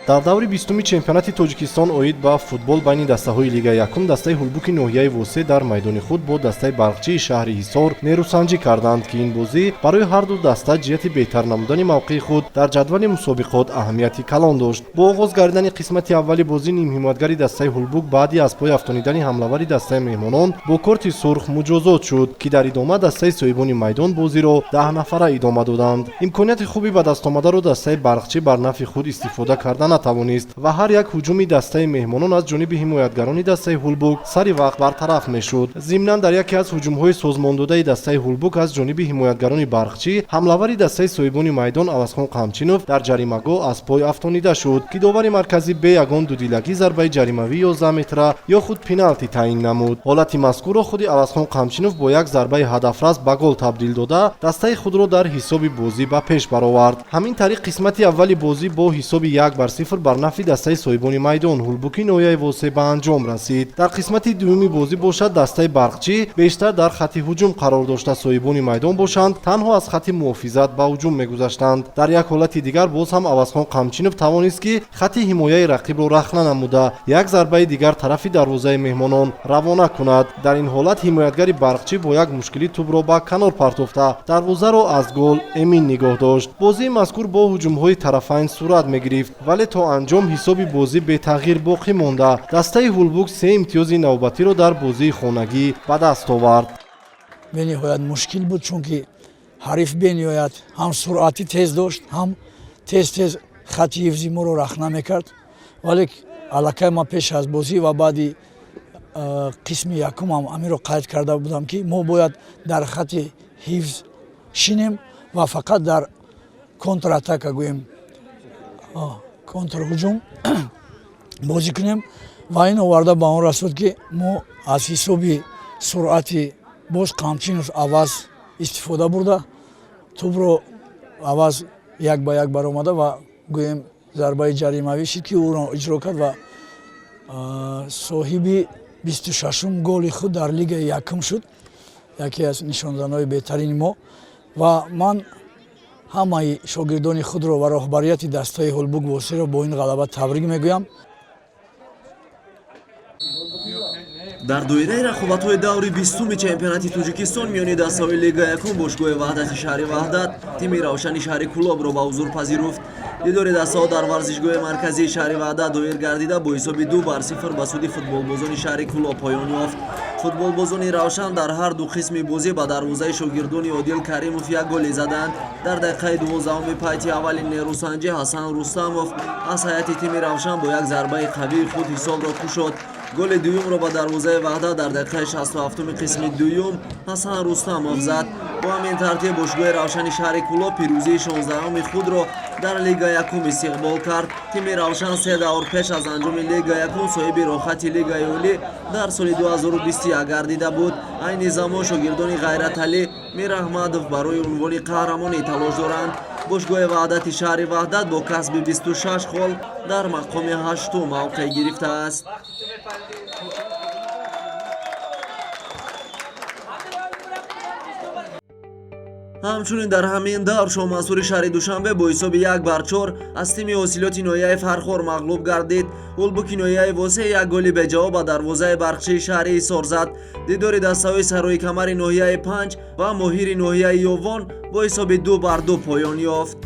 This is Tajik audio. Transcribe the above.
дар даври 20-уми чемпионати Тоҷикистон оид ба футбол байни дастаҳои Лигаи якум дастаи ҳулбуки ноҳияи Восе дар майдони худ бо дастаи Барқчии шаҳри Ҳисор нерӯсанҷӣ карданд, ки ин бозӣ барои ҳарду даста ҷиҳати беҳтар намудани мавқеи худ дар ҷадвали мусобиқот аҳамияти калон дошт. Бо оғоз гардидани қисмати аввали бозӣ нимҳимоятгари дастаи ҳулбук баъди аз пой афтонидани ҳамлавари дастаи меҳмонон бо корти сурх муҷозот шуд, ки дар идома дастаи соҳибони майдон бозиро 10 нафара идома доданд. имконияти хуби ба дастомадаро дастаи Барқчӣ бар нафи худ истифода карда натавонист ва ҳар як ҳуҷуми дастаи меҳмонон аз ҷониби ҳимоятгарони дастаи ҳулбук сари вақт бартараф мешуд. зимнан дар яке аз ҳуҷумҳои созмондодаи дастаи ҳулбук аз ҷониби ҳимоятгарони Барқчӣ ҳамлавари дастаи соҳибони майдон Авазхон Қамчинов дар ҷаримагоҳ аз пой афтонида шуд, ки довари марказӣ бе ягон дудилагӣ зарбаи ҷаримавии 11 метра ё худ пеналти таъин намуд. ҳолати мазкурро худи Авазхон Қамчинов бо як зарбаи ҳадафрас ба гол табдил дода дастаи худро дар ҳисоби бозӣ ба пеш баровард. ҳамин тариқ қисмати аввали бозӣ бо ҳисоби 1-0 бар нафи дастаи соҳибони майдон ҳулбуки ноҳияи Восе ба анҷом расид. дар қисмати дуюми бозӣ бошад дастаи Барқчӣ бештар дар хати ҳуҷум қарор дошта соҳибони майдон бошанд, танҳо аз хати муҳофизат ба ҳуҷум мегузаштанд. дар як ҳолати дигар боз ҳам Авазхон Қамчинов тавонист ки хати ҳимояи рақибро рахна намуда як зарбаи дигар тарафи дарвозаи меҳмонон равона кунад. дар ин ҳолат ҳимоятгари Барқчӣ бо як мушкилӣ тӯбро ба канор партофта дарвозаро аз гол эмин нигоҳ дошт. бозии мазкур бо ҳуҷумҳои тарафайн сурат мегирифт, вале то анҷом ҳисоби бозӣ бетағйир боқӣ монда дастаи ҳулбук 3 имтиёзи навбатиро дар бозии хонагӣ ба даст овард. бениҳоят мушкил буд, чунки ҳариф бениҳоят ҳам суръати тез дошт, ҳам тез хати ҳифзи моро рахна мекард. вале аллакай ма пеш аз бозӣ ва баъди қисми якумам амиро қайд карда будам, ки мо бояд дар хати ҳифз шинем ва фақат дар контратака гӯем контрҳуҷум бозӣ кунем ва ин оварда ба он расод, ки мо аз ҳисоби суръати боз Қамчинов аваз истифода бурда тӯбро аваз як ба як баромада ва гӯем зарбаи ҷаримавӣ шид, ки ӯро иҷро кард ва соҳиби 26-ум голи худ дар Лигаи якум шуд, яке аз нишонзанҳои беҳтарини мо. ва ман ҳамаи шогирдони худро ва роҳбарияти дастаи ҳулбук Восеро бо ин ғалаба табрик мегӯям. дар доираи рақобатҳои даври 20-уми чемпионати Тоҷикистон миёни дастаҳои Лигаи якум бошгоҳи ваҳдати шаҳри Ваҳдат тими Равшани шаҳри Кӯлобро ба ҳузур пазируфт. дидори дастаҳо дар варзишгоҳи марказии шаҳри Ваҳдат доир гардида бо ҳисоби 2-0 ба суди футболбозони шаҳри Кӯлоб поён ёфт. футболбозони Равшан дар ҳар ду қисми бозӣ ба дарвозаи шогирдони Одил Каримов як голи заданд. дар дақиқаи 12-уми пайти аввали нерӯсанҷӣ Ҳасан Рустамов аз ҳайати тими Равшан бо як зарбаи қавии худ ҳисобро кушод. голи дуюмро ба дарвозаи Ваҳдат дар дақиқаи 67-уми қисми дуюм Ҳасан Рустамов зад. бо ҳамин тартиб бошгоҳи Равшани шаҳри Кӯлоб пирӯзии 16-уми худро дар Лигаи якум истиқбол кард. тими Равшан 3 давр пеш аз анҷоми Лигаи якум соҳиби рохати Лигаи олӣ дар соли 2021 гардида буд. айни замон шогирдони Ғайраталӣ Мираҳмадов барои унвони қаҳрамонӣ талош доранд. бошгоҳи Ваҳдати шаҳри Ваҳдат бо касби 26 хол дар мақоми 8-ум мавқеъ гирифтааст. ҳамчунин дар ҳамин давр Шоҳмансури шаҳри Душанбе бо ҳисоби 1-4 аз тими ҳосилоти ноҳияи Фархор мағлуб гардид. ҳулбуки ноҳияи Восе як голи беҷавоб ба дарвозаи Барқчии шаҳри Ҳисор зад. дидори дастаҳои сарои камари ноҳияи 5 ва моҳири ноҳияи Ёвон бо ҳисоби 2-2 поён ёфт.